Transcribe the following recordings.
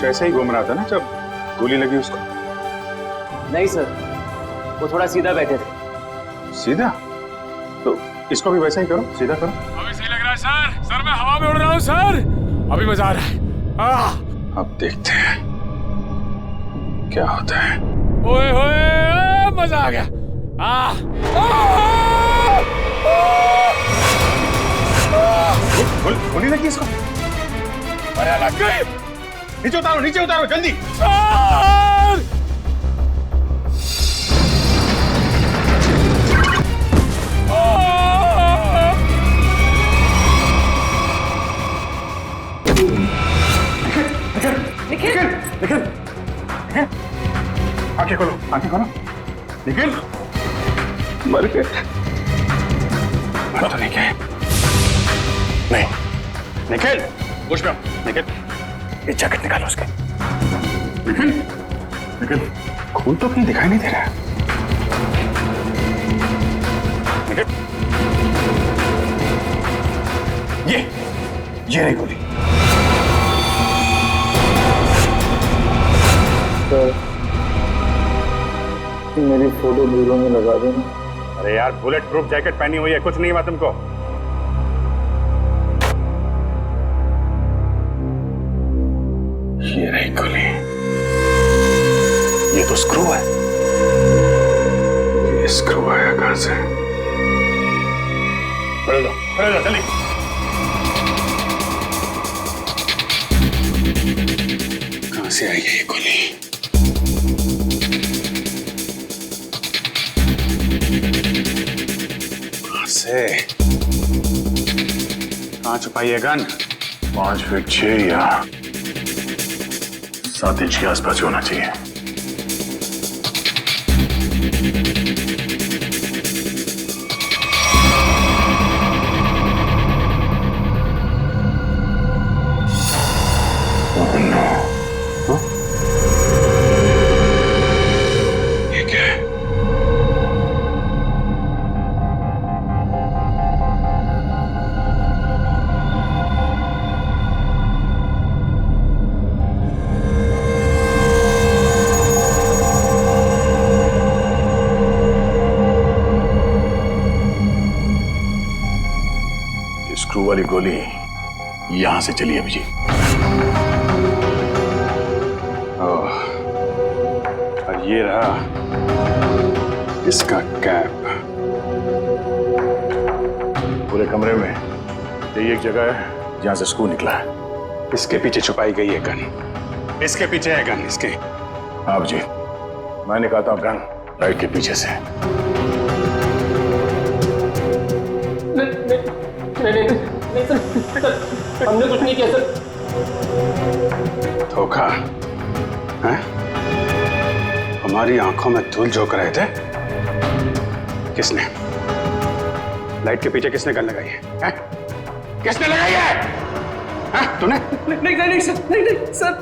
कुछ ऐसे ही घूम रहा था ना जब गोली लगी उसको? नहीं सर, वो थोड़ा सीधा बैठे थे। सीधा? तो इसको भी वैसा ही करो, सीधा करो। अभी सही लग रहा है सर। सर मैं हवा में उड़ रहा हूँ सर। अभी मजा आ रहा है। अब देखते हैं क्या होता है। ओए होए, मजा आ गया। गोली लगी इसको? अरे लग गई। नीचे उतारो जल्दी। सर! निखिल, आंखें खोलो। निखिल, मर गए। मर तो नहीं गए। नहीं, निखिल, होश में आओ। निखिल, ये जैकेट निकालो उसके। निखिल, खून तो कहीं दिखाई नहीं दे रहा है। निखिल, ये रही गोली। मेरी फोटो ब्यूरो में लगा देना। अरे यार, बुलेट प्रूफ जैकेट पहनी हुई है, कुछ नहीं हुआ तुमको। ये रही गोली। ये तो स्क्रू है। ये स्क्रू आया कहां से? खड़े जाओ जल्दी। कहां से आई है ये गोली? कहां छुपाई है गन? 5 फीट 6 या 7 इंच के आसपास होना चाहिए। ये क्या है? स्क्रू वाली गोली यहां से चली है जी। और ये रहा इसका कैप। पूरे कमरे में यही एक जगह है जहां से स्क्रू निकला है। इसके पीछे छुपाई गई है गन। इसके पीछे है गन, इसके। आप जी, मैं निकालता हूं गन राइट के पीछे से। नहीं सर, हमने कुछ नहीं किया सर। धोखा है? हमारी आंखों में धूल झोंक रहे थे। किसने? लाइट के पीछे किसने गन लगाई है? किसने लगाई है? तूने? नहीं सर,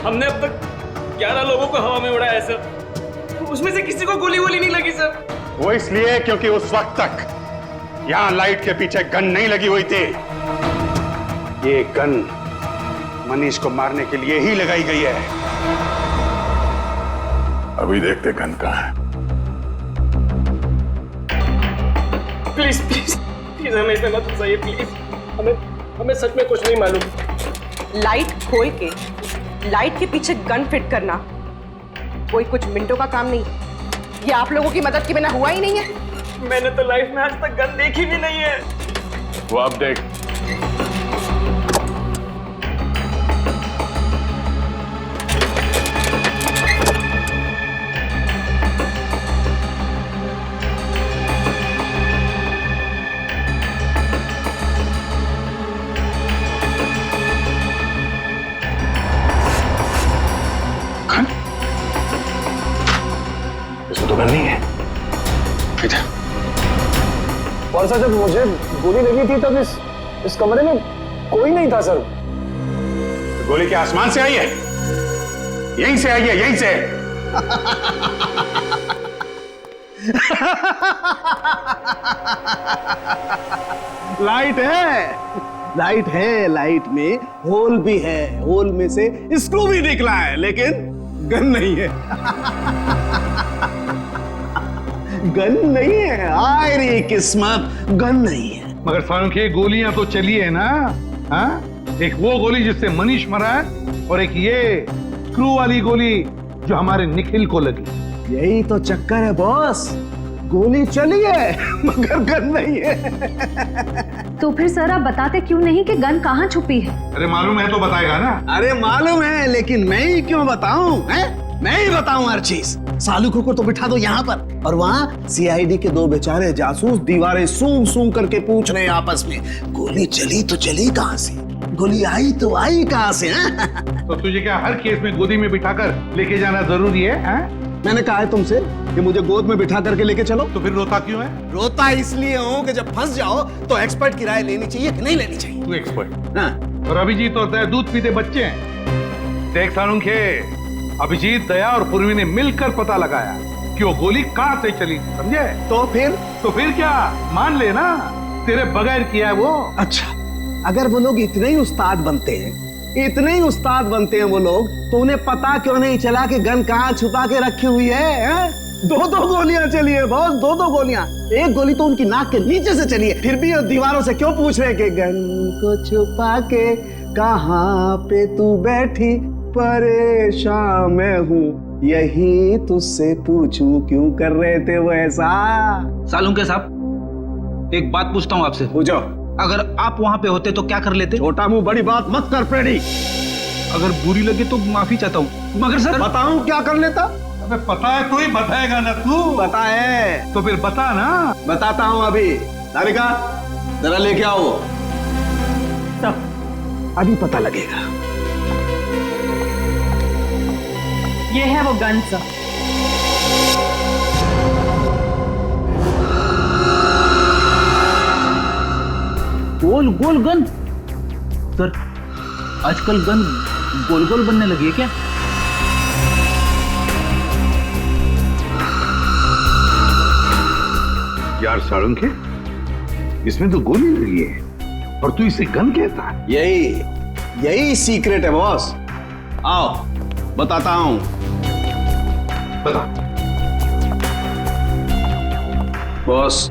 हमने अब तक 11 लोगों को हवा में उड़ाया है सर। उसमें से किसी को गोली नहीं लगी सर। वो इसलिए क्योंकि उस वक्त तक यहां लाइट के पीछे गन नहीं लगी हुई थी। ये गन मनीष को मारने के लिए ही लगाई गई है। अभी देखते गन कहां है। प्लीज हमें इसमें मत फंसाइए प्लीज। हमें सच में कुछ नहीं मालूम। लाइट खोल के लाइट के पीछे गन फिट करना कोई कुछ मिनटों का काम नहीं। ये आप लोगों की मदद के बिना हुआ ही नहीं है। मैंने तो लाइफ में आज तक गन देखी भी नहीं है। वो अब देख। इसको तो गन नहीं है। इधर। और सर, जब मुझे गोली लगी थी तब इस कमरे में कोई नहीं था सर। गोली क्या आसमान से आई है? यहीं से आई है, यहीं से। लाइट है, लाइट है, लाइट में होल भी है, होल में से स्क्रू भी निकला है, लेकिन गन नहीं है। गन नहीं है, आय रे किस्मत, गन नहीं है। मगर सालुंखे गोलियां तो चली है ना? हाँ, एक वो गोली जिससे मनीष मरा है और एक ये स्क्रू वाली गोली जो हमारे निखिल को लगी। यही तो चक्कर है बॉस, गोली चली है मगर गन नहीं है। तो फिर सर आप बताते क्यों नहीं कि गन कहाँ छुपी है? अरे मालूम है तो बताएगा ना। अरे मालूम है, लेकिन मैं ही क्यों बताऊं? मैं ही बताऊं हर चीज। सालुखों को तो बिठा दो यहाँ पर, और वहाँ सीआईडी के दो बेचारे जासूस दीवारें सूंघ सूंघ करके पूछ रहे हैं आपस में, गोली चली तो चली कहाँ से, गोली आई तो आई कहाँ से? तो तुझे क्या हर केस में गोदी में बिठाकर लेके जाना जरूरी है? मैंने कहा है तुमसे कि मुझे गोद में बिठा करके लेके चलो। तो फिर रोता क्यों है? रोता इसलिए हूँ कि जब फंस जाओ तो एक्सपर्ट की राय लेनी चाहिए कि नहीं लेनी चाहिए। तू एक्सपर्ट। हाँ। और अभिजीत होता है दूध पीते बच्चे हैं। देख सालुंखे, अभिजीत, दया और पूर्वी ने मिलकर पता लगाया कि वो गोली कहाँ से चली, समझे? तो फिर क्या मान लेना, तेरे बगैर किया है वो। अच्छा, अगर वो लोग इतने ही उस्ताद बनते हैं, इतने ही उस्ताद बनते हैं वो लोग, तो उन्हें पता क्यों नहीं चला कि गन कहाँ छुपा के रखी हुई है? दो गोलियां चली है बॉस, दो गोलियां। एक गोली तो उनकी नाक के नीचे से चली है, फिर भी दीवारों से क्यों पूछ रहे कि गन को छुपा के कहाँ पे तू बैठी, परेशान मैं हूँ, यही तुझसे पूछूं क्यों कर रहे थे वो ऐसा? सालुंखे साहब, एक बात पूछता हूँ आपसे। पूछो। अगर आप वहां पे होते तो क्या कर लेते? छोटा मुंह बड़ी बात मत कर फ्रेडी। अगर बुरी लगे तो माफी चाहता हूँ, मगर सर बताऊं क्या कर लेता? अबे पता है तो ही बताएगा ना तू। पता है तो फिर बता ना। बताता हूं अभी। तारिका जरा लेके आओ। अभी पता लगेगा। ये है वो गन सर। गोल गोल गन? सर आजकल गन गोल गोल बनने लगी है क्या? यार सालुंखे, इसमें तो गोली लगी है और तू इसे गन कहता है? यही सीक्रेट है बॉस। आओ बताता हूं। बता। बॉस,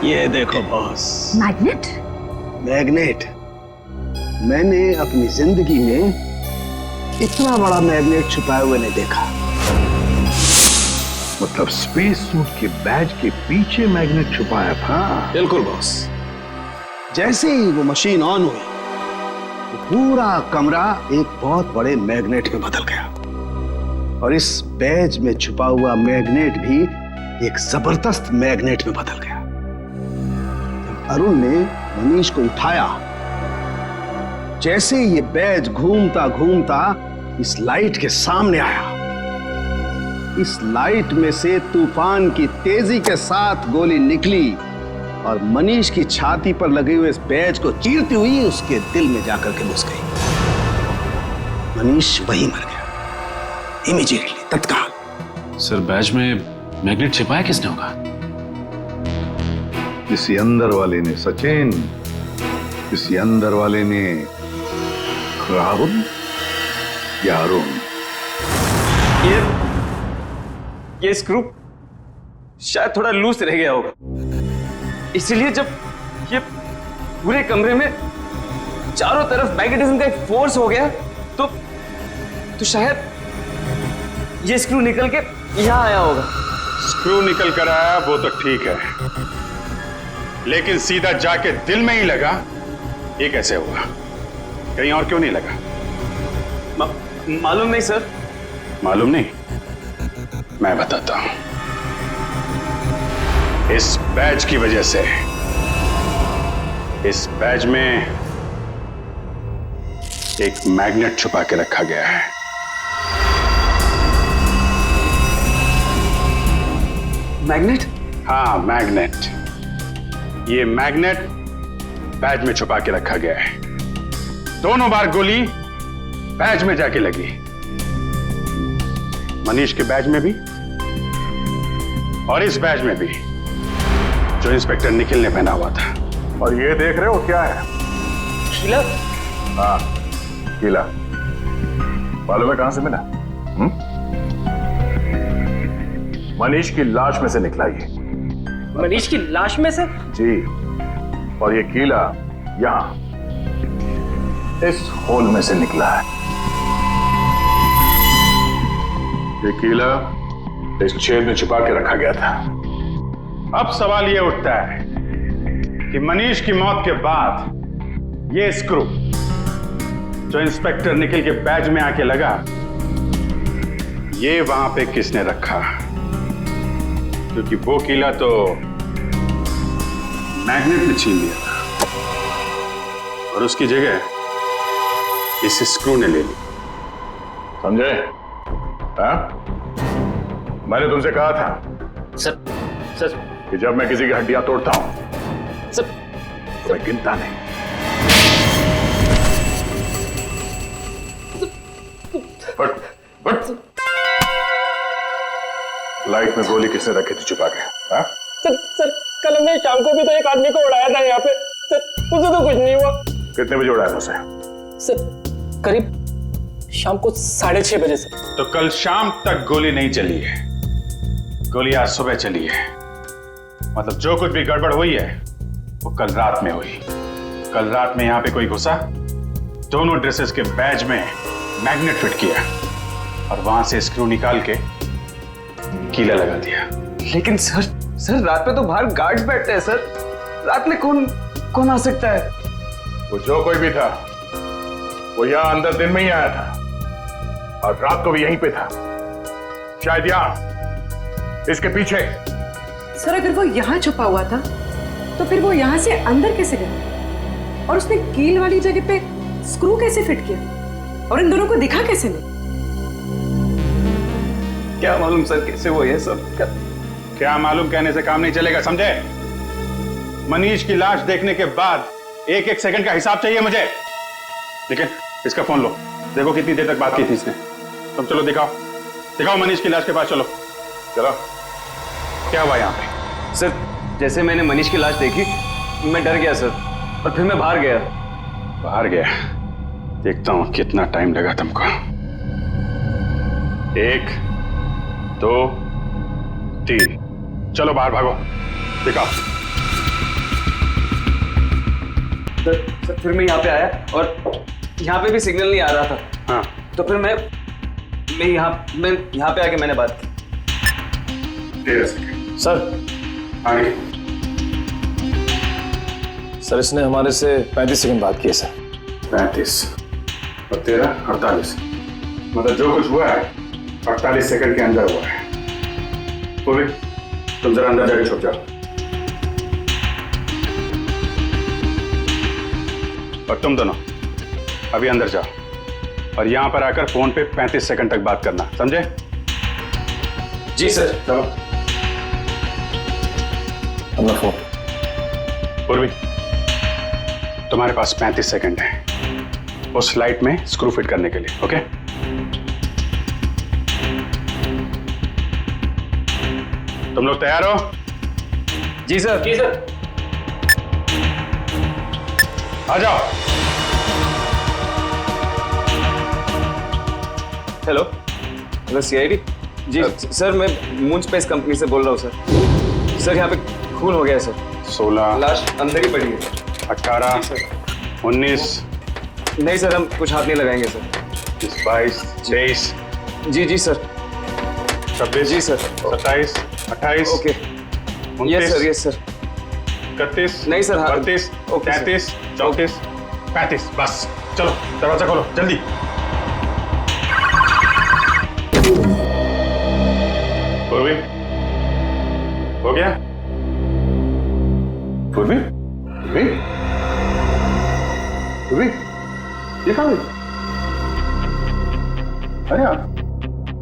ये देखो बॉस। मैग्नेट? मैग्नेट। मैंने अपनी जिंदगी में इतना बड़ा मैग्नेट छुपाए हुए नहीं देखा। मतलब स्पेस सूट के बैज के पीछे मैग्नेट छुपाया था? बिल्कुल बॉस। जैसे ही वो मशीन ऑन हुई, वो पूरा कमरा एक बहुत बड़े मैग्नेट में बदल गया, और इस बैज में छुपा हुआ मैग्नेट भी एक जबरदस्त मैग्नेट में बदल गया। अरुण ने मनीष को उठाया, जैसे ये बैज घूमता घूमता इस लाइट के सामने आया, इस लाइट में से तूफान की तेजी के साथ गोली निकली और मनीष की छाती पर लगे हुए इस बैज को चीरती हुई उसके दिल में जाकर के घुस गई। मनीष वहीं मर गया, इमीडिएटली, तत्काल। सर बैज में मैग्नेट छिपाया किसने होगा? किसी अंदर वाले ने सचिन, किसी अंदर वाले ने राहुल या अरुण। ये स्क्रू शायद थोड़ा लूज रह गया होगा, इसीलिए जब ये पूरे कमरे में चारों तरफ मैग्नेटिज्म का एक फोर्स हो गया तो शायद ये स्क्रू निकल के यहां आया होगा। स्क्रू निकल कर आया वो तो ठीक है, लेकिन सीधा जाके दिल में ही लगा, ये कैसे हुआ? कहीं और क्यों नहीं लगा? मालूम नहीं सर। मालूम नहीं? मैं बताता हूं। इस बैज की वजह से, इस बैज में एक मैग्नेट छुपा के रखा गया है। मैग्नेट? हाँ, मैग्नेट। ये मैग्नेट बैज में छुपा के रखा गया है। दोनों बार गोली बैज में जाके लगी, मनीष के बैज में भी और इस बैज में भी। जो इंस्पेक्टर निखिल ने पहना हुआ था। और ये देख रहे हो क्या है? कीला? हाँ, कीला। मालूम है कहां से मिला? मनीष की लाश में से निकला ये। मनीष की लाश में से? जी। और ये कीला यहां इस होल में से निकला है। ये कीला इस छेद में छुपा के रखा गया था। अब सवाल यह उठता है कि मनीष की मौत के बाद ये स्क्रू जो इंस्पेक्टर निखिल के बैज में आके लगा, ये वहां पे किसने रखा? क्योंकि वो कीला तो मैग्नेट ने छीन लिया था और उसकी जगह इस स्क्रू ने ले ली। समझे? हाँ? मैंने तुमसे कहा था सर कि जब मैं किसी की हड्डियां तोड़ता हूं सर तो मैं गिनता नहीं। बट लाइट में गोली किसने रखी थी छुपा के? हाँ? सर कल हमने शाम को भी तो एक आदमी को उड़ाया था यहाँ पे। सर मुझे तो कुछ नहीं हुआ। कितने बजे उड़ाया था उसे? सर करीब शाम को 6:30 बजे से। तो कल शाम तक गोली नहीं चली है, गोली आज सुबह चली है। मतलब जो कुछ भी गड़बड़ हुई है वो कल रात में हुई। कल रात में यहां पे कोई घुसा, दोनों ड्रेसेस के बैज में मैग्नेट फिट किया और वहां से स्क्रू निकाल के कीला लगा दिया। लेकिन सर रात में तो बाहर गार्ड्स बैठते हैं सर। रात में कौन आ सकता है? वो जो कोई भी था वो यहां अंदर दिन में ही आया था और रात को भी यहीं पे था। शायद यहां इसके पीछे। सर अगर वो यहाँ छुपा हुआ था तो फिर वो यहाँ से अंदर कैसे गया? और उसने कील वाली जगह पे स्क्रू कैसे फिट किया? और इन दोनों को दिखा कैसे नहीं? क्या मालूम सर कैसे वो ये सब क्या मालूम कहने से काम नहीं चलेगा, समझे? मनीष की लाश देखने के बाद एक एक सेकंड का हिसाब चाहिए मुझे। लेकिन इसका फोन लो, देखो कितनी देर तक बात की थी इसने। तुम चलो दिखाओ मनीष की लाश के पास। चलो क्या हुआ यहाँ पे? सर जैसे मैंने मनीष की लाश देखी मैं डर गया सर, और फिर मैं बाहर गया। देखता हूं कितना टाइम लगा तुमको। 1 2 3 चलो बाहर भागो, दिखाओ। सर फिर मैं यहाँ पे आया और यहाँ पे भी सिग्नल नहीं आ रहा था। हाँ तो फिर मैं यहाँ पे आके मैंने बात की। 13 सेकंड सर आगे। सर इसने हमारे से 35 सेकंड बात की है सर। 35 और 13 48। मतलब जो कुछ हुआ है 48 सेकंड के अंदर हुआ है। पूर्वी तुम जरा अंदर जाके छुप जाओ। और तुम दोनों अभी अंदर जाओ और यहां पर आकर फोन पे 35 सेकंड तक बात करना, समझे? जी सर। चलो। अपना फोन। पूर्वी तुम्हारे पास 35 सेकंड है उस लाइट में स्क्रू फिट करने के लिए, ओके? तुम लोग तैयार हो? जी सर। जी सर। आ जाओ। Hello CID. जी सर मैं मून स्पेस कंपनी से बोल रहा हूँ सर। सर यहाँ पे खून हो गया है सर। 16 लाश अंदर ही पड़ी है। 18 19 नहीं सर हम कुछ हाथ नहीं लगाएंगे सर। 22 23 जी सर। 26 जी सर। 27 28 ओके। यस सर 31 नहीं सर, हाँ। 32 ओके, सर। 33 34 35। बस चलो दरवाजा खोलो जल्दी। पूर्वी हो गया? पूर्वी ये कहाँ गई? अरे आप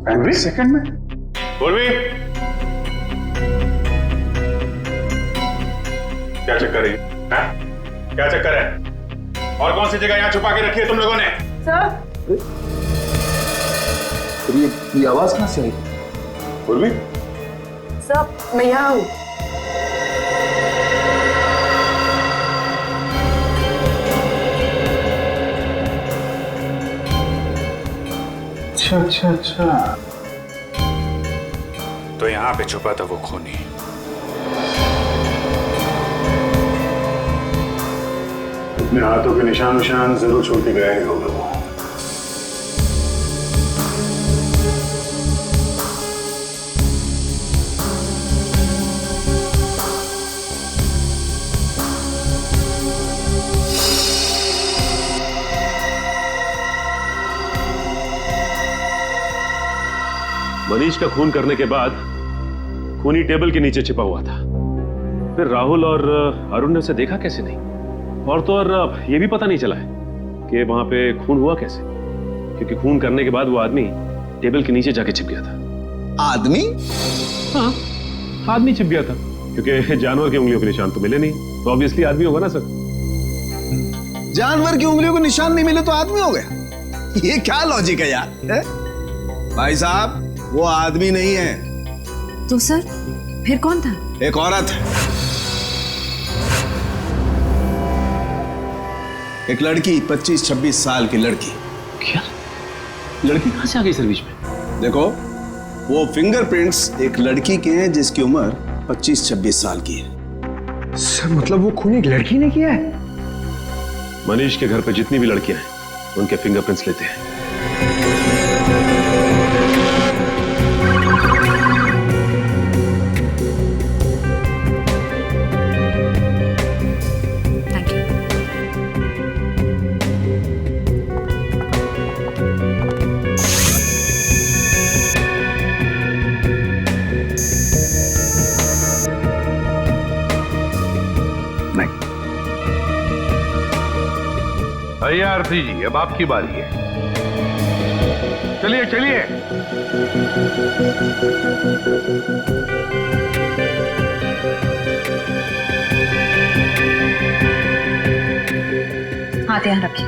35 सेकंड में? पूर्वी क्या चक्कर है? क्या चक्कर है? और कौन सी जगह यहाँ छुपा के रखी है तुम लोगों ने? सर ये आवाज कहां से आई? पूर्वी सर मैं यहाँ हूँ। अच्छा अच्छा अच्छा। तो यहां पे छुपा था वो खूनी। अपने हाथों के निशान जरूर छोड़ के गया ही होगा वो। मनीष का खून करने के बाद खूनी टेबल के नीचे छिपा हुआ था। फिर राहुल और अरुण ने उसे देखा कैसे नहीं, और तो और ये भी पता नहीं चला है कि वहां पे खून हुआ कैसे, क्योंकि खून करने के बाद वो आदमी टेबल के नीचे जाके छिप गया था। आदमी? हाँ, आदमी छिप गया था, क्योंकि जानवर की उंगलियों के निशान तो मिले नहीं, तो ऑब्वियसली आदमी होगा ना सर। जानवर की उंगलियों को निशान नहीं मिले तो आदमी हो गया? ये क्या लॉजिक है यार? है? भाई साहब, वो आदमी नहीं है। तो सर फिर कौन था? एक औरत है, एक लड़की, 25-26 साल की लड़की। क्या? लड़की कहां से आ गई सर बीच में? देखो, वो फिंगरप्रिंट्स एक लड़की के हैं जिसकी उम्र 25-26 साल की है। सर मतलब वो खून एक लड़की ने किया है? मनीष के घर पे जितनी भी लड़कियां हैं उनके फिंगरप्रिंट्स लेते हैं। Thank you. आइए आरती जी, अब आपकी बारी है। चलिए चलिए। हाथ यहाँ रखिए।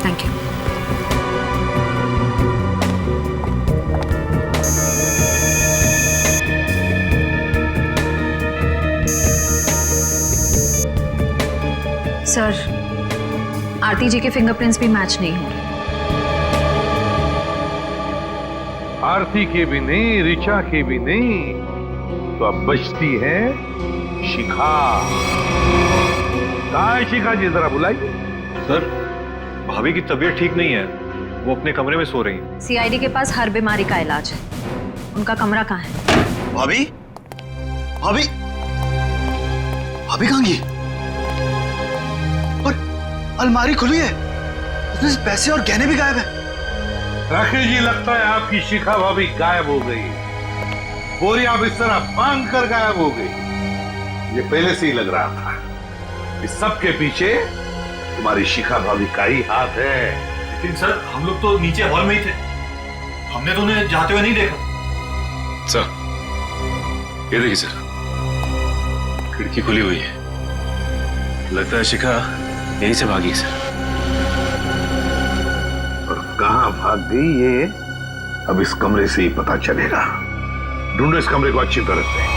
Thank you. सर, आरती जी के फिंगरप्रिंट्स भी मैच नहीं हो रहे। आरती के भी नहीं, ऋचा के भी नहीं, तो अब बचती है शिखा। कहाँ है शिखा जी? जरा बुलाइए। सर, भाभी की तबीयत ठीक नहीं है, वो अपने कमरे में सो रही हैं। सीआईडी के पास हर बीमारी का इलाज है। उनका कमरा कहाँ है? भाभी? भाभी? भाभी कहाँ गई? और अलमारी खुली है, उसमें से पैसे और गहने भी गायब है। राकेश जी, लगता है आपकी शिखा भाभी गायब हो गई। बोरिया बिस्तर बांध कर गायब हो गई। ये पहले से ही लग रहा था। इस सब के पीछे तुम्हारी शिखा भाभी का ही हाथ है। लेकिन सर, हम लोग तो नीचे हॉल में ही थे, हमने तो उन्हें जाते हुए नहीं देखा। सर, ये देखिए सर, खिड़की खुली हुई है। लगता है शिखा यहीं से भागी सर। और कहां भाग गई ये अब इस कमरे से ही पता चलेगा। ढूंढो इस कमरे को अच्छी तरह से।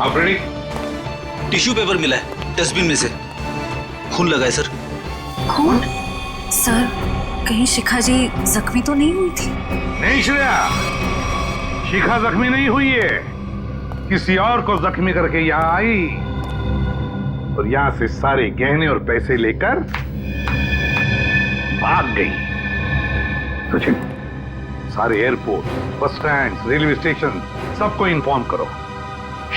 आप रेडी? टिश्यू पेपर मिला है डस्टबिन में से, खून लगा है सर। खून? सर, कहीं शिखा जी जख्मी तो नहीं हुई थी? नहीं श्रेया, शिखा जख्मी नहीं हुई है, किसी और को जख्मी करके यहाँ आई और यहाँ से सारे गहने और पैसे लेकर भाग गई। सचिन, सारे airport, bus stand, railway station सबको इन्फॉर्म करो,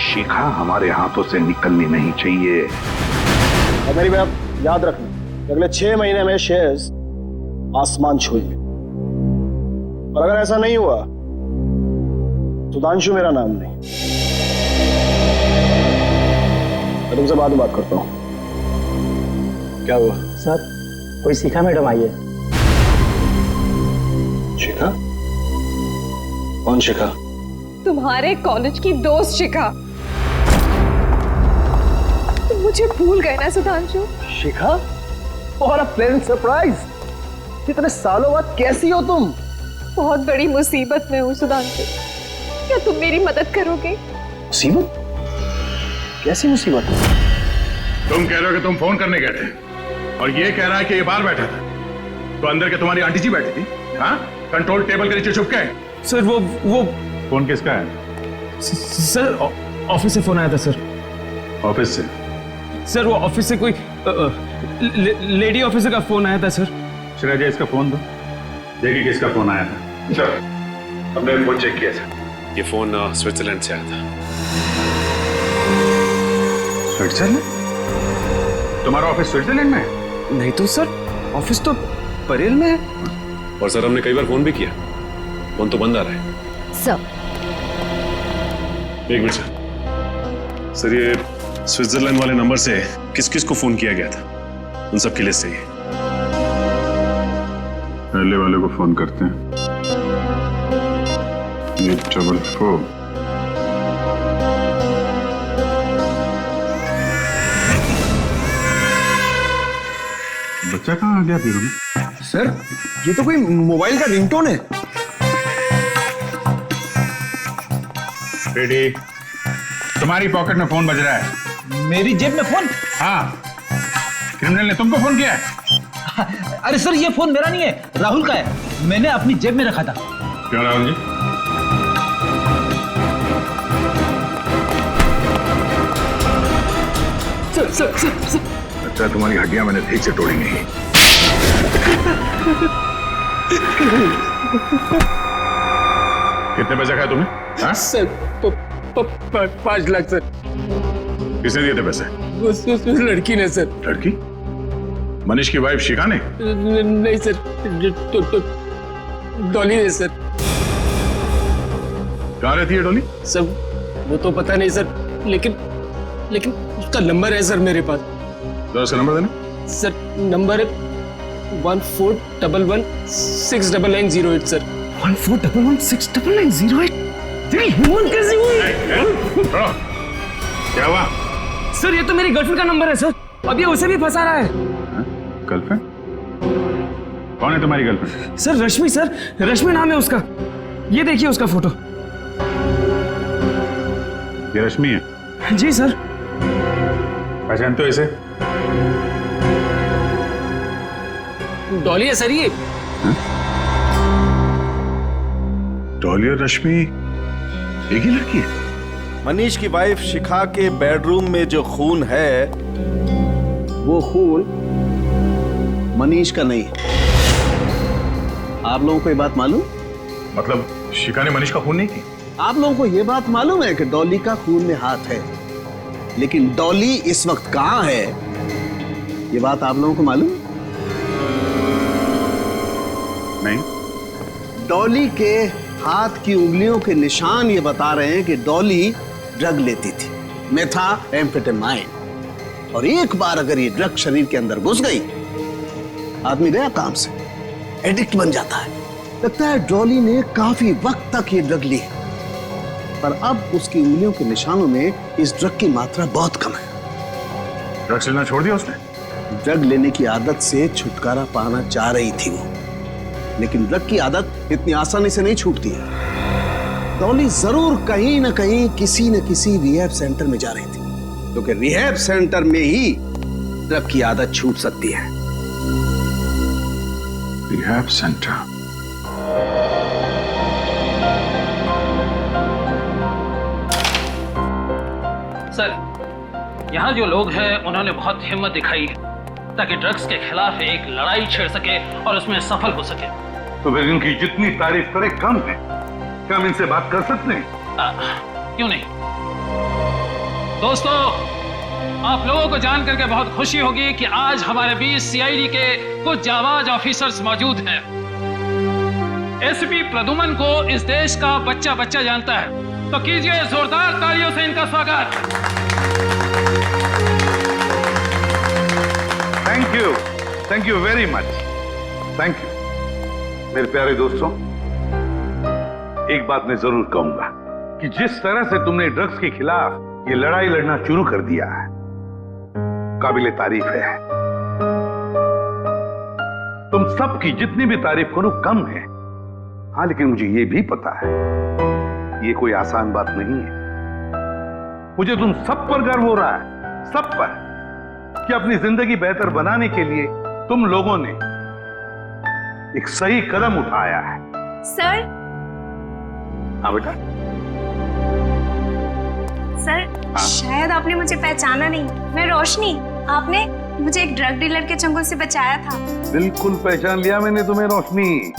शिखा हमारे हाथों से निकलनी नहीं चाहिए। और मेरी बात याद रखना, अगले 6 महीने में शेयर्स आसमान छूएंगे, और अगर ऐसा नहीं हुआ सुधांशु मेरा नाम नहीं। मैं तुमसे बाद में बात करता हूँ। क्या हुआ? सर कोई शिखा मैडम आई है। शिखा? कौन शिखा? तुम्हारे कॉलेज की दोस्त शिखा। तुम मुझे भूल गए ना सुधांशु? शिखा? और अ प्लेजेंट सरप्राइज। इतने सालों बाद कैसी हो तुम? बहुत बड़ी मुसीबत में हूँ सुधांशु, क्या तुम मेरी मदद करोगे? मुसीबत? कैसी मुसीबत? तुम कह रहे हो कि तुम फोन करने गए थे और ये कह रहा है कि ये बाहर बैठा था, तो अंदर के तुम्हारी आंटी जी बैठी थी, हाँ? कंट्रोल टेबल के नीचे छुप के। सर वो फोन किसका है? सर ऑफिस से फोन आया था सर। ऑफिस से? सर वो ऑफिस से कोई लेडी ऑफिसर का फोन आया था सर। श्रेया जी इसका फोन दो, देखिए किसका फोन आया था। सर हमने फोन चेक किया था, ये फोन स्विट्जरलैंड से आया था। स्विट्जरलैंड? तुम्हारा ऑफिस स्विट्जरलैंड में है? नहीं तो सर, ऑफिस तो परेल में है। और सर हमने कई बार फोन भी किया, फोन तो बंद आ रहा है। सर एक मिनट सर, ये स्विट्जरलैंड वाले नंबर से किस किस को फोन किया गया था, उन सब की लिस्ट चाहिए। पहले वाले को फोन करते हैं, 844। बच्चा कहाँ आ गया फिर? सर ये तो कोई मोबाइल का रिंगटोन है। बेटी तुम्हारी पॉकेट में फोन बज रहा है। मेरी जेब में फोन? हाँ, क्रिमिनल ने तुमको फोन किया है? अरे सर ये फोन मेरा नहीं है, राहुल का है, मैंने अपनी जेब में रखा था। क्यों राहुल जी? सर अच्छा तुम्हारी हड्डियां मैंने ठीक से तोड़ी नहीं। कितने पैसे खाए तुम्हें? हाँ? Sir 5 lakh sir. किसने दिए थे पैसे? उस लड़की ने सर। लड़की? मनीष की वाइफ शिखा ने? नहीं सर, तो डॉली ने सर। कहाँ रहती है डॉली? सर वो तो पता नहीं सर, लेकिन उसका नंबर है सर मेरे पास। तो उसका नंबर देना। सर नंबर है 1411699908 सर। 1411699908? तेरी हिम्मत कैसे हुई? क्या हुआ? सर ये तो मेरी गर्लफ्रेंड का नंबर है सर, अब ये उसे भी फंसा रहा है। गर्लफ्रेंड? कौन है तुम्हारी गर्लफ्रेंड? सर रश्मि, सर रश्मि नाम है उसका, ये देखिए उसका फोटो। ये रश्मि है? जी सर। पहचानते हो इसे? डॉली है सर ये। डॉली और रश्मि एक ही लड़की है? मनीष की वाइफ शिखा के बेडरूम में जो खून है, वो खून मनीष का नहीं है। आप लोगों को ये बात मालूम? मतलब शिखा ने मनीष का खून नहीं की? आप लोगों को ये बात मालूम है कि डॉली का खून में हाथ है, लेकिन डॉली इस वक्त कहां है, ये बात आप लोगों को मालूम? नहीं। डॉली के हाथ की उंगलियों के निशान ये बता रहे हैं कि डॉली ड्रग लेती थी, मेथाम्फेटामाइन, और एक बार अगर ये ड्रग शरीर के अंदर घुस गई, आदमी गया काम से, एडिक्ट बन जाता है। लगता है डॉली ने काफी वक्त तक ये ड्रग ली, पर अब उसकी उंगलियों के निशानों में इस ड्रग की मात्रा बहुत कम है। ड्रग्स लेना छोड़ दिया उसने? ड्रग लेने की आदत से छुटकारा पाना चाह रही थी वो, लेकिन ड्रग की आदत इतनी आसानी से नहीं छूटती है। डॉली जरूर कहीं ना कहीं किसी न किसी रिहैब सेंटर में जा रही थी, क्योंकि रिहैब सेंटर में ही ड्रग की आदत छूट सकती है। Rehab centre? सर यहाँ जो लोग हैं उन्होंने बहुत हिम्मत दिखाई है ताकि ड्रग्स के खिलाफ एक लड़ाई छेड़ सके और उसमें सफल हो सके। तो फिर इनकी जितनी तारीफ करे कम है। क्या हम इनसे बात कर सकते हैं? क्यों नहीं दोस्तों, आप लोगों को जान करके बहुत खुशी होगी कि आज हमारे बीच सीआईडी के कुछ जाबाज ऑफिसर्स मौजूद हैं। एसपी प्रदुमन को इस देश का बच्चा बच्चा जानता है, तो कीजिए जोरदार तालियों से इनका स्वागत। Thank you very much, thank you. मेरे प्यारे दोस्तों, एक बात मैं जरूर कहूंगा कि जिस तरह से तुमने ड्रग्स के खिलाफ ये लड़ाई लड़ना शुरू कर दिया है, काबिले तारीफ है। तुम सबकी जितनी भी तारीफ करो कम है। हाँ, लेकिन मुझे ये भी पता है ये कोई आसान बात नहीं है। मुझे तुम सब पर गर्व हो रहा है, सब पर, कि अपनी जिंदगी बेहतर बनाने के लिए तुम लोगों ने एक सही कदम उठाया है। सर। हाँ बेटा। सर, शायद आपने मुझे पहचाना नहीं। मैं रोशनी, आपने मुझे एक ड्रग डीलर के चंगुल से बचाया था। बिल्कुल पहचान लिया मैंने तुम्हें रोशनी।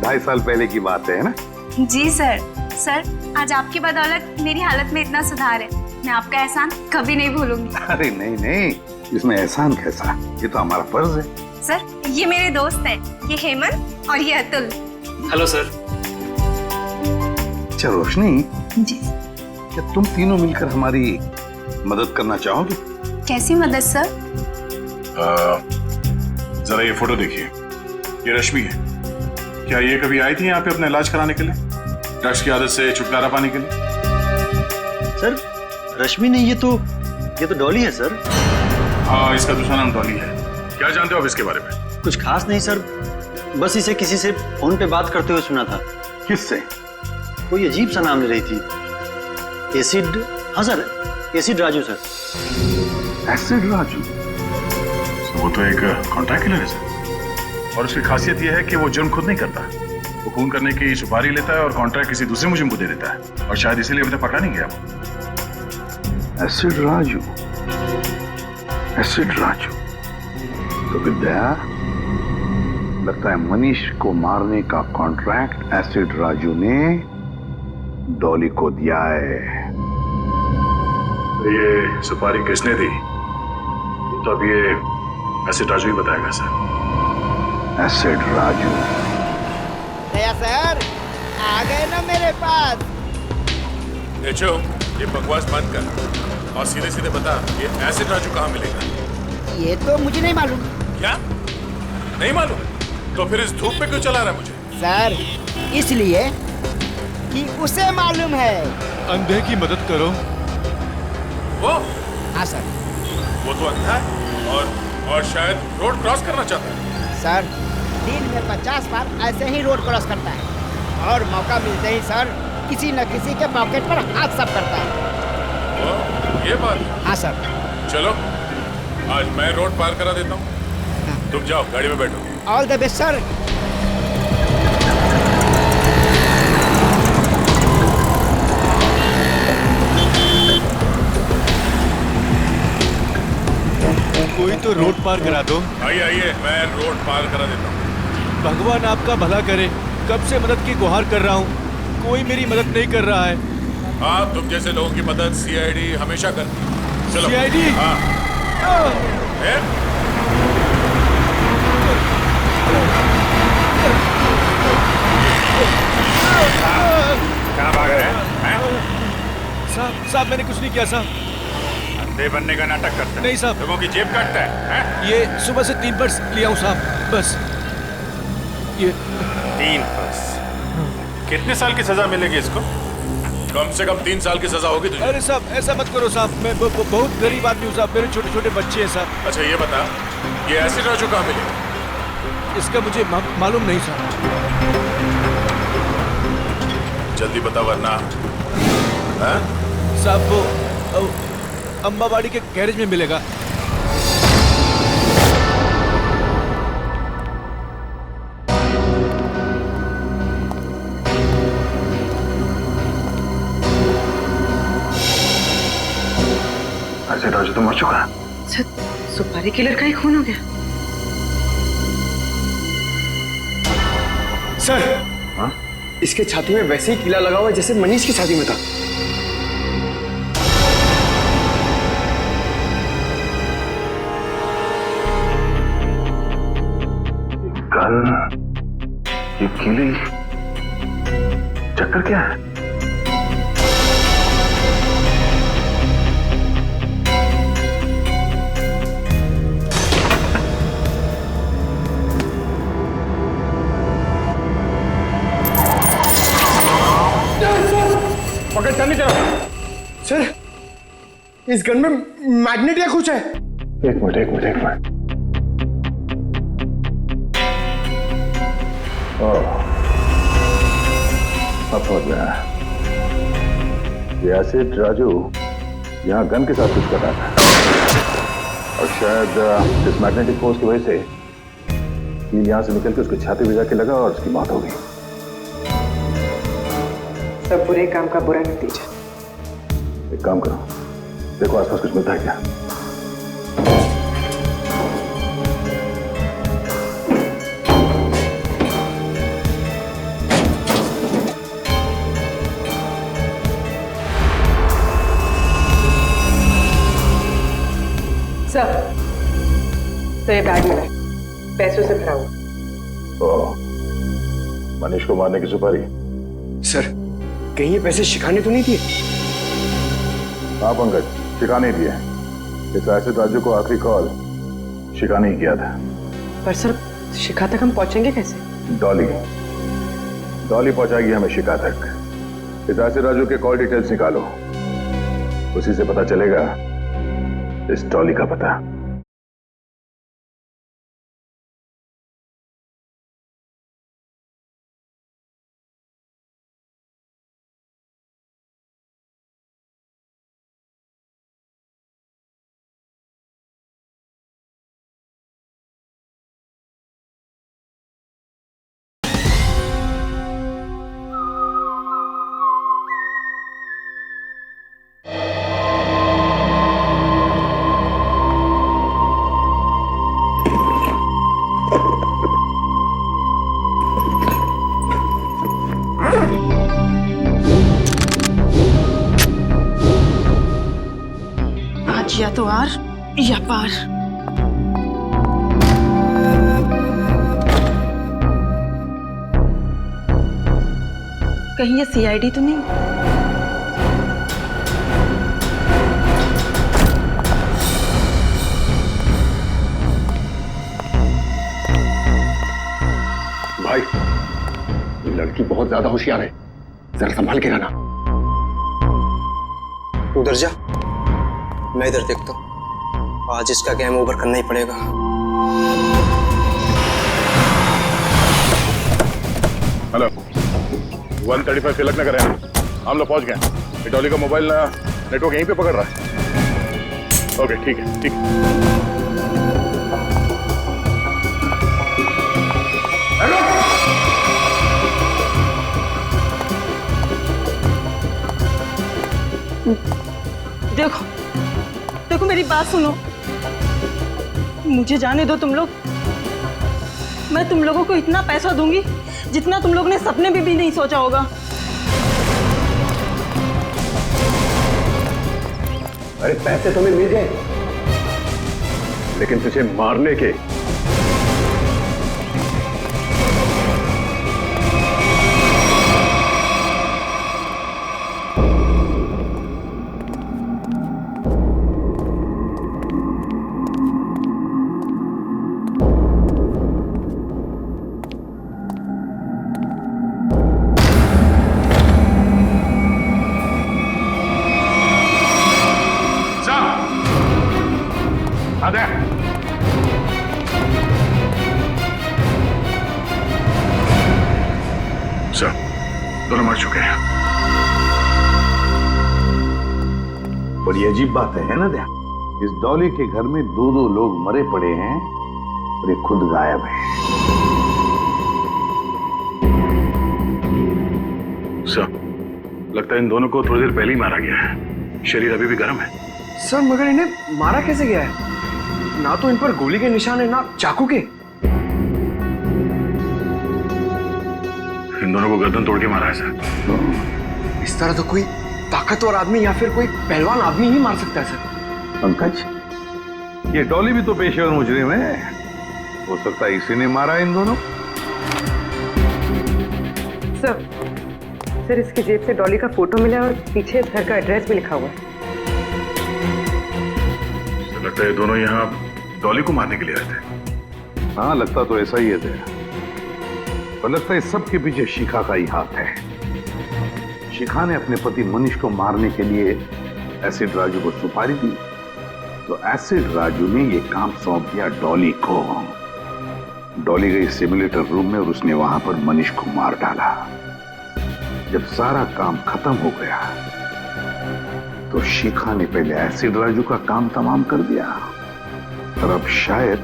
2.5 साल पहले की बात है ना? जी सर। सर, आज आपकी बदौलत मेरी हालत में इतना सुधार है, मैं आपका एहसान कभी नहीं भूलूंगी। अरे नहीं नहीं, इसमें एहसान कैसा, ये तो हमारा फर्ज है। सर, ये मेरे दोस्त हैं, ये हेमंत और ये अतुल। Hello sir. अच्छा रोशनी जी, क्या तुम तीनों मिलकर हमारी मदद करना चाहोगे? कैसी मदद सर? जरा ये फोटो देखिए, ये रश्मि है। क्या ये कभी आई थी यहाँ पे अपना इलाज कराने के लिए, ड्रग्स की आदत से छुटकारा पाने के लिए? सर, रश्मि नहीं, ये तो डॉली है सर। हाँ, इसका दूसरा नाम डॉली है। क्या जानते हो आप इसके बारे में? कुछ खास नहीं सर, बस इसे किसी से फोन पे बात करते हुए सुना था। किससे? कोई अजीब सा नाम ले रही थी। एसिड, हाँ sir, acid Raju sir. Acid Raju? वो तो एक कॉन्ट्रैक्ट किलर है सर, और उसकी खासियत यह है कि वो जुर्म खुद नहीं करता, वो खून करने की सुपारी लेता है और कॉन्ट्रैक्ट किसी दूसरे मुजरिम को दे देता है, और शायद इसीलिए अभी तक पकड़ा नहीं गया वो। Acid Raju, acid Raju. तो विद्या, लगता है मनीष को मारने का कॉन्ट्रैक्ट एसिड राजू ने डॉली को दिया है। ये सुपारी किसने दी तो अब ये एसिड राजू ही बताएगा सर। एसिड राजू। दया सर, आ गए ना मेरे पास। देखो, ये बकवास बंद कर और सीधे सीधे बता, ये एसिड राजू कहाँ मिलेगा? ये तो मुझे नहीं मालूम। क्या नहीं मालूम? तो फिर इस धूप पे क्यों चला रहा है मुझे? सर, इसलिए कि उसे मालूम है। अंधे की मदद करो। वो? हाँ सर। वो तो अंधा है और शायद रोड क्रॉस करना चाहता है। सर, दिन में 50 बार ऐसे ही रोड क्रॉस करता है, और मौका मिलते ही सर किसी न किसी के पॉकेट पर हाथ साफ करता है। वो, ये बात? हाँ सर। चलो, आज मैं रोड पार करा देता हूँ, तुम जाओ गाड़ी में बैठो। All the best sir. कोई तो रोड पार करा दो। आइए आइए, मैं रोड पार करा देता हूँ। भगवान आपका भला करे, कब से मदद की गुहार कर रहा हूँ, कोई मेरी मदद नहीं कर रहा है। हाँ, तुम जैसे लोगों की मदद सीआईडी हमेशा करती है। चलो। सीआईडी? हाँ। कहाँ भाग रहे हैं? साहब, मैंने कुछ नहीं किया साहब। अंधे बनने का नाटक करता है? नहीं साहब। लोगों की जेब काटता है? ये सुबह से 3 पर्स लिया हूँ साहब, बस। ये 3 पर्स? कितने साल की सजा मिलेगी इसको? कम से कम 3 साल की सजा होगी तुझे। अरे साहब, ऐसा मत करो साहब, मैं बहुत गरीब आदमी हूँ साहब, मेरे छोटे छोटे बच्चे हैं साहब। अच्छा ये बता, ये एसिड राजू कहाँ मिलेगा? इसका मुझे मालूम नहीं साहब। जल्दी बता वरना। साहब, वो अम्बावाड़ी के गैरेज में मिलेगा। ऐसे राजू तो मर चुका है। सुपारी किलर का ही खून हो गया। सर, हाँ? इसके छाती में वैसे ही कीला लगा हुआ है जैसे मनीष की छाती में था। कल ये कीले चक्कर क्या है? पकड़ नहीं चला सर, इस गन में मैग्नेट या कुछ है। एक मिनट। अब समझ में आया। ये एसिड राजू यहाँ गन के साथ कुछ कर रहा था और शायद इस मैग्नेटिक फोर्स की वजह से कील यहाँ से निकल के उसकी छाती में जाके लगा और उसकी मौत हो गई। सब बुरे काम का बुरा नतीजा। एक काम करो, देखो आसपास कुछ मिलता है क्या। सर, तो ये बैग मिला, पैसों से भरा हुआ। मनीष को मारने की सुपारी। सर, कहीं ये पैसे शिखा ने तो नहीं दिए? हाँ पंकज, शिखा नहीं दिए। इस एसिड राजू को आखिरी कॉल शिखा नहीं किया था। पर सर, शिखा तक हम पहुंचेंगे कैसे? डॉली पहुंचाएगी हमें शिखा तक। इस एसिड राजू के कॉल डिटेल्स निकालो, उसी से पता चलेगा इस डॉली का पता। या तो आर या पार। कहीं ये सीआईडी तो नहीं? भाई, लड़की बहुत ज्यादा होशियार है, जरा संभाल के रहना। उधर जा, मैं इधर देखता हूँ। आज इसका गेम ओवर करना ही पड़ेगा। हेलो, 135 तिलक नगर है, हम लोग पहुंच गए। डॉली का मोबाइल नेटवर्क यहीं पे पकड़ रहा है। ओके, ठीक है, ठीक है। देखो देखो, मेरी बात सुनो, मुझे जाने दो तुम लोग। मैं तुम लोगों को इतना पैसा दूंगी जितना तुम लोग ने सपने में भी नहीं सोचा होगा। अरे पैसे तुम्हें मिल गए, लेकिन तुझे मारने के सर, दोनों मर चुके हैं। बड़ी अजीब बात है ना दया? इस डॉली के घर में दो लोग मरे पड़े हैं और ये खुद गायब है। सर, लगता है इन दोनों को थोड़ी देर पहले ही मारा गया है। शरीर अभी भी गर्म है। सर, मगर इन्हें मारा कैसे गया है? ना तो इन पर गोली के निशान है, ना चाकू के। इन दोनों को गर्दन तोड़ के मारा है सर। इस तरह तो कोई ताकतवर आदमी या फिर कोई पहलवान आदमी ही मार सकता है सर। पंकज, ये डॉली भी तो पेशेवर मुजरिम है, हो सकता है इसी ने मारा इन दोनों। सर, सर इसकी जेब से डॉली का फोटो मिला और पीछे इस घर का एड्रेस भी लिखा हुआ है। लगता है दोनों यहाँ डॉली को मारने के लिए आए थे। हाँ, लगता तो ऐसा ही है। पर लगता है सब के पीछे शिखा का ही हाथ है। शिखा ने अपने पति मनीष को मारने के लिए एसिड राजू को सुपारी दी, तो एसिड राजू ने ये काम सौंप दिया डॉली को। डॉली गई सिमुलेटर रूम में और उसने वहां पर मनीष को मार डाला। जब सारा काम खत्म हो गया तो शिखा ने पहले एसिड राजू का काम तमाम कर दिया और अब शायद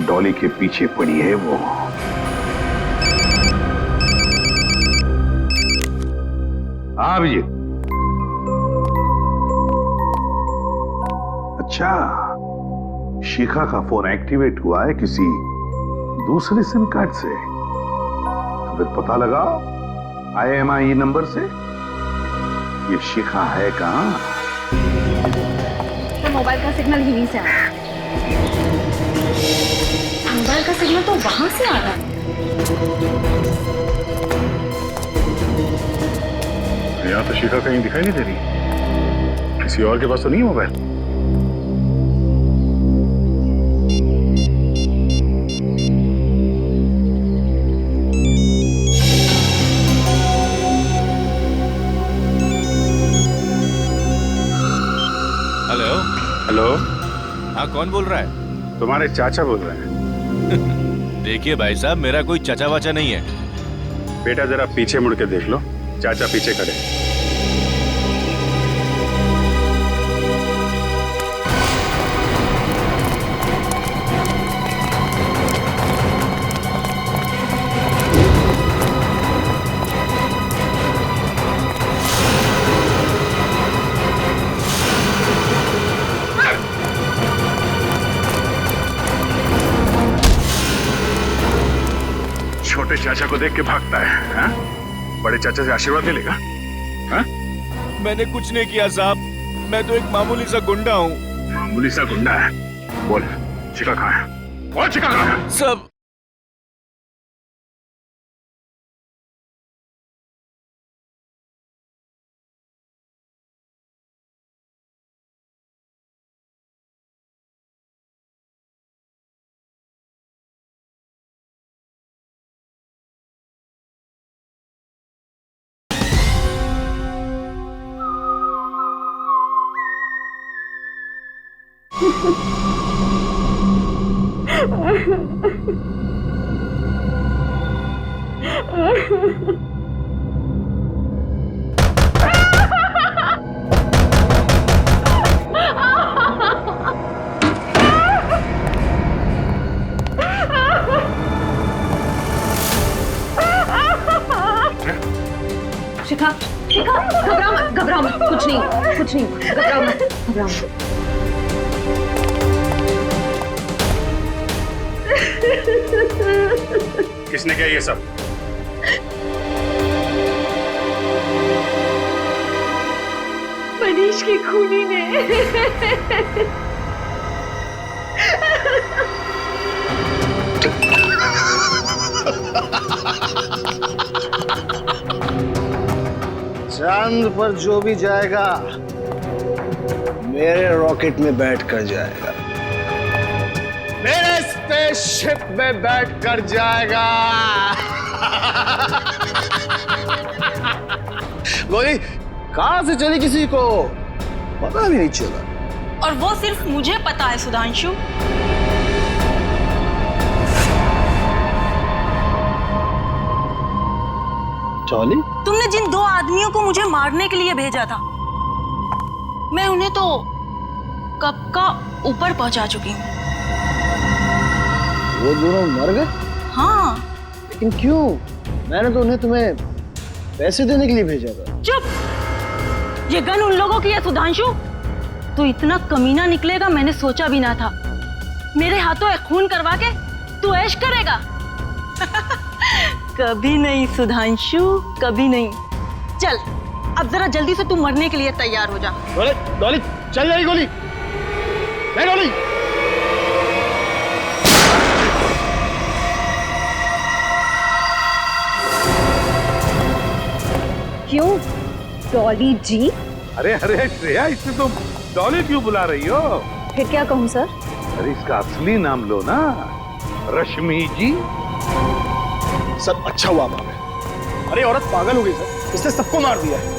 डॉली के पीछे पड़ी है वो। हाँ अभिजीत। अच्छा, शिखा का फोन एक्टिवेट हुआ है किसी दूसरे सिम कार्ड से, तो फिर पता लगा IMEI नंबर से ये शिखा है कहां? तो मोबाइल का सिग्नल यहीं से आ रहा है। मोबाइल का सिग्नल तो वहां से आ रहा है। यहाँ तो शिखा कहीं दिखाई नहीं दे रही। किसी और के पास तो नहीं है मोबाइल? हेलो। हेलो। हाँ, कौन बोल रहा है? तुम्हारे चाचा बोल रहे हैं। देखिए भाई साहब, मेरा कोई चाचा वाचा नहीं है। बेटा जरा पीछे मुड़ के देख लो, चाचा पीछे खड़े। छोटे चाचा को देख के भागता है, हाँ? बड़े चाचा से आशीर्वाद ले लेगा? हाँ? मैंने कुछ नहीं किया साहब, मैं तो एक मामूली सा गुंडा हूँ। मामूली सा गुंडा है? बोल, शिखा कहाँ है? बोल, शिखा कहाँ है? सब शिखा, शिखा, घबराओ मत, घबराओ मत, कुछ नहीं, घबराओ मत, घबराओ मत। किसने किया ये सब? मनीष की खूनी ने। चांद पर जो भी जाएगा मेरे रॉकेट में बैठ कर जाएगा, मेरे स्पेसशिप में बैठ कर जाएगा। गोली कहां से चली किसी को पता भी नहीं चला। और वो सिर्फ मुझे पता है सुधांशु। चौली, तुमने जिन दो आदमियों को मुझे मारने के लिए भेजा था, मैं उन्हें तो कब का ऊपर पहुंचा चुकी हूँ। वो दोनों मर गए? हाँ। लेकिन क्यों? मैंने तो उन्हें तुम्हें पैसे देने के लिए भेजा था। चुप! ये गन उन लोगों की है सुधांशु। तू इतना कमीना निकलेगा मैंने सोचा भी ना था। मेरे हाथों एक खून करवा के तू ऐश करेगा? कभी नहीं सुधांशु, कभी नहीं। चल अब जरा जल्दी से तू मरने के लिए तैयार हो जा। डॉली चल जाएगी गोली। डॉली क्यों डॉली जी? अरे अरे श्रेया, इसे तुम डॉली क्यों बुला रही हो? फिर क्या कहूँ सर? अरे इसका असली नाम लो ना, रश्मि जी। सर अच्छा हुआ आप अरे औरत पागल हो गई सर, इसने सबको मार दिया है।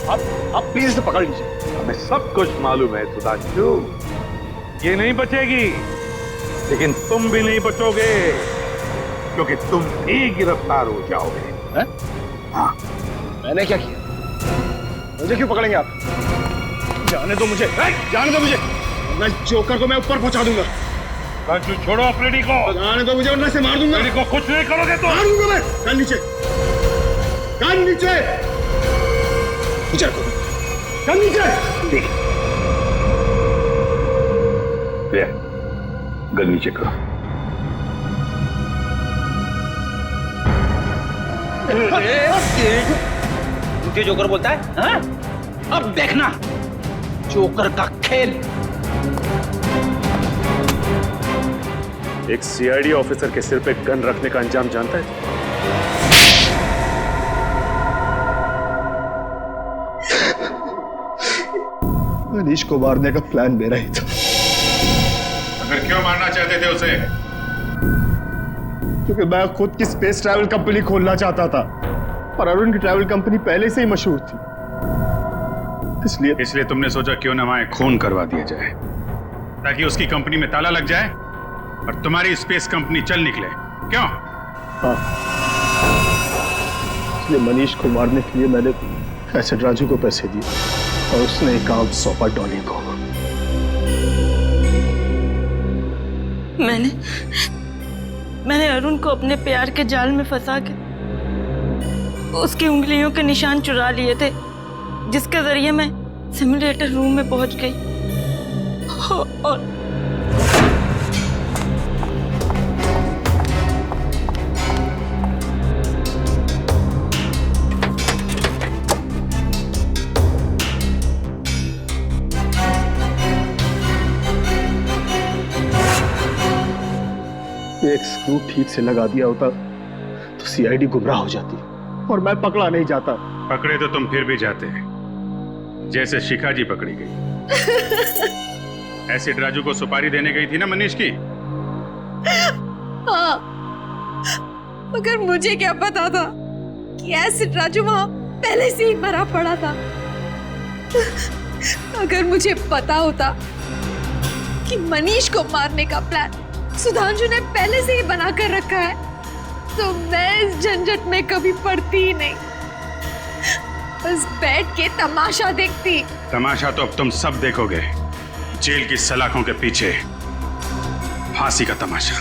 आप प्लीज इसे पकड़ लीजिए। हमें सब कुछ मालूम है सुधांशु, ये नहीं बचेगी, लेकिन तुम भी नहीं बचोगे, क्योंकि तुम भी गिरफ्तार हो जाओगे। हैं? हाँ। मैंने क्या किया? मुझे क्यों पकड़ेंगे आप? जाने दो मुझे, जाने दो मुझे, मैं जोकर को मैं ऊपर पहुंचा दूंगा। छोड़ो अफ्रीदी को। जाने दो मुझे, वरना से मार दूंगा। को कुछ नहीं करोगे तो मार दूंगा मैं। कान नीचे, कान नीचे, नीचे रखो, कान नीचे। ठीक है, गन नीचे करो। मुझे जोकर बोलता है हाँ? अब देखना जोकर का खेल। एक सीआईडी ऑफिसर के सिर पे गन रखने का अंजाम जानता है? मनीष को मारने का प्लान मेरा ही था। अगर क्यों मारना चाहते थे उसे? क्योंकि मैं खुद की स्पेस ट्रैवल कंपनी खोलना चाहता था, पर अरुण की ट्रैवल कंपनी पहले से ही मशहूर थी, इसलिए तुमने सोचा क्यों न वहां खून करवा दिया जाए, ताकि उसकी कंपनी में ताला लग जाए और तुम्हारी स्पेस कंपनी चल निकले। क्यों? हाँ, इसलिए मनीष को मारने के लिए मैंने एसिड राजू को पैसे दिए और उसने एक काम सौंपा डॉली को। मैंने अरुण को अपने प्यार के जाल में फंसा के उसकी उंगलियों के निशान चुरा लिए थे, जिसके जरिए मैं सिमुलेटर रूम में पहुंच गई और एक स्क्रू ठीक से लगा दिया होता तो सीआईडी गुमराह हो जाती और मैं पकड़ा नहीं जाता। पकड़े तो तुम फिर भी जाते, जैसे शिखा जी पकड़ी गई। एसिड राजू को सुपारी देने गई थी ना मनीष की? हाँ, मगर मुझे क्या पता था कि एसिड राजू वहां पहले से ही मरा पड़ा था। अगर मुझे पता होता कि मनीष को मारने का प्लान सुधांशु ने पहले से ही बना कर रखा है, तो मैं इस झंझट में कभी पड़ती ही नहीं, बस बैठ के तमाशा देखती। तमाशा तो अब तुम सब देखोगे, जेल की सलाखों के पीछे फांसी का तमाशा।